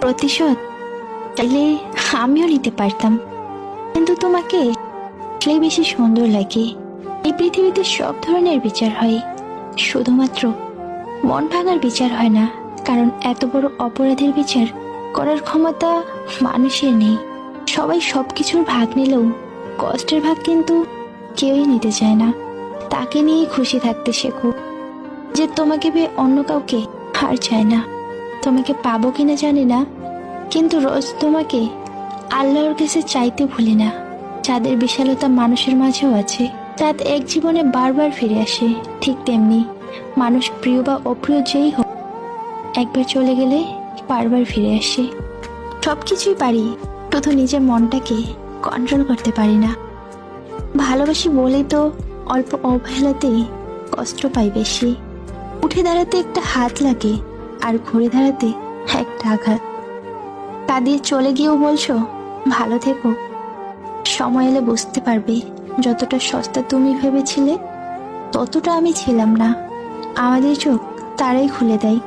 প্রতিশোধ চাইলে আমিও নিতে পারতাম, কিন্তু তোমাকে আসলেই বেশি সুন্দর লাগে। এই পৃথিবীতে সব ধরনের বিচার হয়, শুধুমাত্র মন ভাঙার বিচার হয় না। কারণ এত বড় অপরাধের বিচার করার ক্ষমতা মানুষের নেই। সবাই সবকিছুর ভাগ নিলেও কষ্টের ভাগ কিন্তু কেউই নিতে চায় না। তাকে নিয়েই খুশি থাকতে শেখো, যে তোমাকে পেয়ে অন্য কাউকে হার চায় না। তোমাকে পাবো কিনা জানি না, কিন্তু রোজ তোমাকে আল্লাহর কাছে চাইতে ভুলি না। চাঁদের বিশালতা মানুষের মাঝেও আছে। চাঁদ এক জীবনে বারবার ফিরে আসে, ঠিক তেমনি মানুষ প্রিয় বা অপ্রিয় যেই হোক, একবার চলে গেলে বারবার ফিরে আসে। সবকিছুই পারি, শুধু নিজের মনটাকে কন্ট্রোল করতে পারি না। ভালোবাসি বলেই তো অল্প অবহেলাতেই কষ্ট পাই বেশি। উঠে দাঁড়াতে একটা হাত লাগে, আর ঘুরে দাঁড়াতে একটা আঘাত। কাঁদিয়ে চলে গিয়েও বলছো ভালো থেকো। সময় এলে বুঝতে পারবে, যতটা সস্তা তুমি ভেবেছিলে ততটা আমি ছিলাম না। আমাদের চোখ তারাই খুলে দেয়,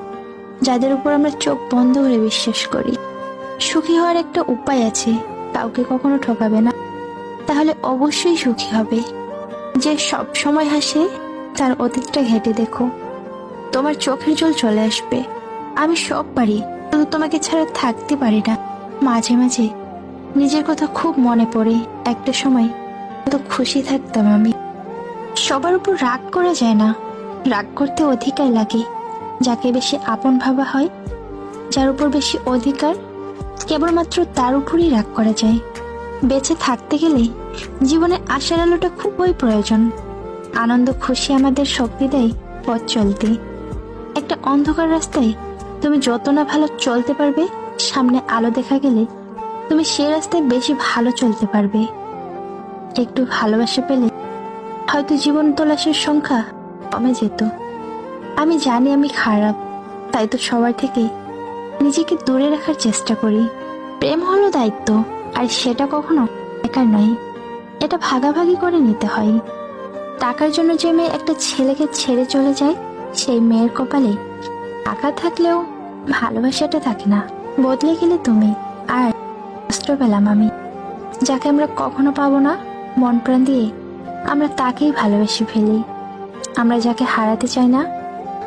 যাদের উপর আমরা চোখ বন্ধ করে বিশ্বাস করি। সুখী হওয়ার একটা উপায় আছে, কাউকে কখনো ঠকাবে না, তাহলে অবশ্যই সুখী হবে। যে সব সময় হাসে তার অতীতটা ঘেঁটে দেখো, তোমার চোখের জল চলে আসবে। আমি সব পারি, শুধু তোমাকে ছাড়া থাকতে পারি না। মাঝে মাঝে নিজের কথা খুব মনে পড়ে, একটা সময় কত খুশি থাকতাম আমি। সবার উপর রাগ করা যায় না, রাগ করতে অধিকার লাগে। যাকে বেশি আপন ভাবা হয়, যার উপর বেশি অধিকার, কেবলমাত্র তার উপরই রাগ করা যায়। বেঁচে থাকতে গেলে জীবনে আশার আলোটা খুবই প্রয়োজন। আনন্দ খুশি আমাদের শক্তি দেয় পথ চলতে। একটা অন্ধকার রাস্তায় তুমি যত না ভালো চলতে পারবে, সামনে আলো দেখা গেলে তুমি সে রাস্তায় বেশি ভালো চলতে পারবে। একটু ভালোবাসা পেলে হয়তো জীবন তলাশের সংখ্যা কমে যেত। আমি জানি আমি খারাপ, তাই তো সবার থেকে নিজেকে দূরে রাখার চেষ্টা করি। প্রেম হলো দায়িত্ব, আর সেটা কখনো একার নয়, এটা ভাগাভাগি করে নিতে হয়। টাকার জন্য যে মেয়ে একটা ছেলেকে ছেড়ে চলে যায়, সেই মেয়ের কপালে টাকা থাকলেও ভালোবাসাটা থাকে না। বদলে গেলে তুমি, আর কষ্ট পেলাম আমি। যাকে আমরা কখনো পাবো না, মন প্রাণ দিয়ে আমরা তাকেই ভালোবেসে ফেলি। আমরা যাকে হারাতে চাই না,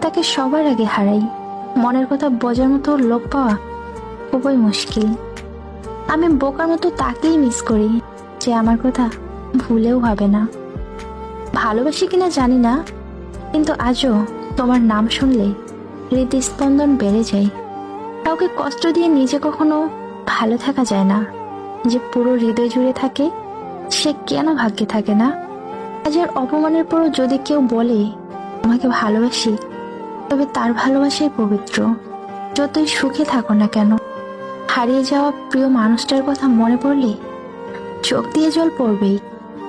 তাকে সবার আগে হারাই। মনের কথা বোঝার মতো লোক পাওয়া খুবই মুশকিল। আমি বোকার মতো তাকেই মিস করি, যে আমার কথা ভুলেও ভাবে না। ভালোবাসি কিনা জানি না, কিন্তু আজও তোমার নাম শুনলে হৃদস্পন্দন বেড়ে যায়। কাউকে কষ্ট দিয়ে নিজে কখনো ভালো থাকা যায় না। যে পুরো হৃদয় জুড়ে থাকে, সে কেন ভাগ্যে থাকে না? আজের অপমানের পরও যদি কেউ বলে তোমাকে ভালোবাসি, তবে তার ভালোবাসাই পবিত্র। যতই সুখে থাকো না কেন, হারিয়ে যাওয়া প্রিয় মানুষটার কথা মনে পড়লে চোখ দিয়ে জল পড়বেই।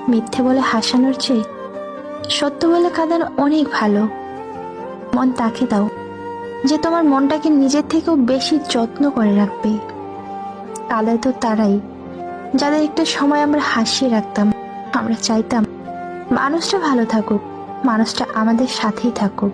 মিথ্যে বলে হাসানোর চেয়ে সত্য বলে কাঁদানো অনেক ভালো। মন তাকে দাও, যে তোমার মনটাকে নিজের থেকেও বেশি যত্ন করে রাখবে। কাঁদায় তো তারাই, যাদের একটা সময় আমরা হাসিয়ে রাখতাম। আমরা চাইতাম মানুষটা ভালো থাকুক, মানুষটা আমাদের সাথেই থাকুক।